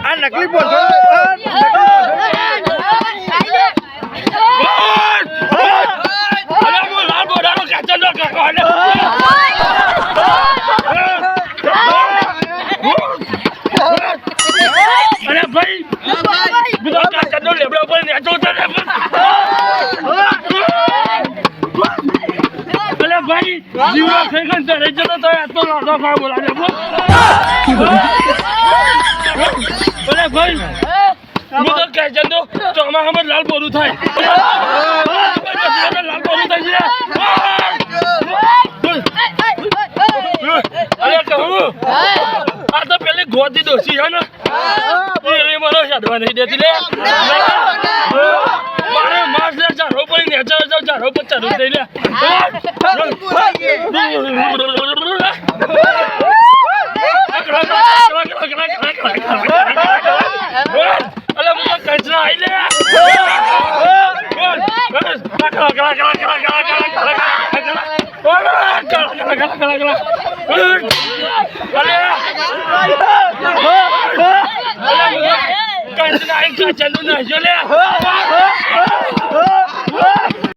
આ નકલી બોલ અરે ભાઈ બીજો કાચનો લેબડા પર નેચો તો અરે ભાઈ જીવા ખેકન તરે જતો તો આ તો લાડો ખા બોલાને અરે ભાઈ બીજો કાચનો ચોમા હમ લાલ બોલું થાય લાલ બોલું થાય અરે કહું આ તો પેલી ગોદી દોશી છે ને એ મારો છાડવા નહીં દેતી લે મારે માસ લે ચારો પર નેચા જાવ ચારો પર ચારો દઈ લે અલે મને કંચના આઈ લે કંચના આઈ ચંદુ ના જો લે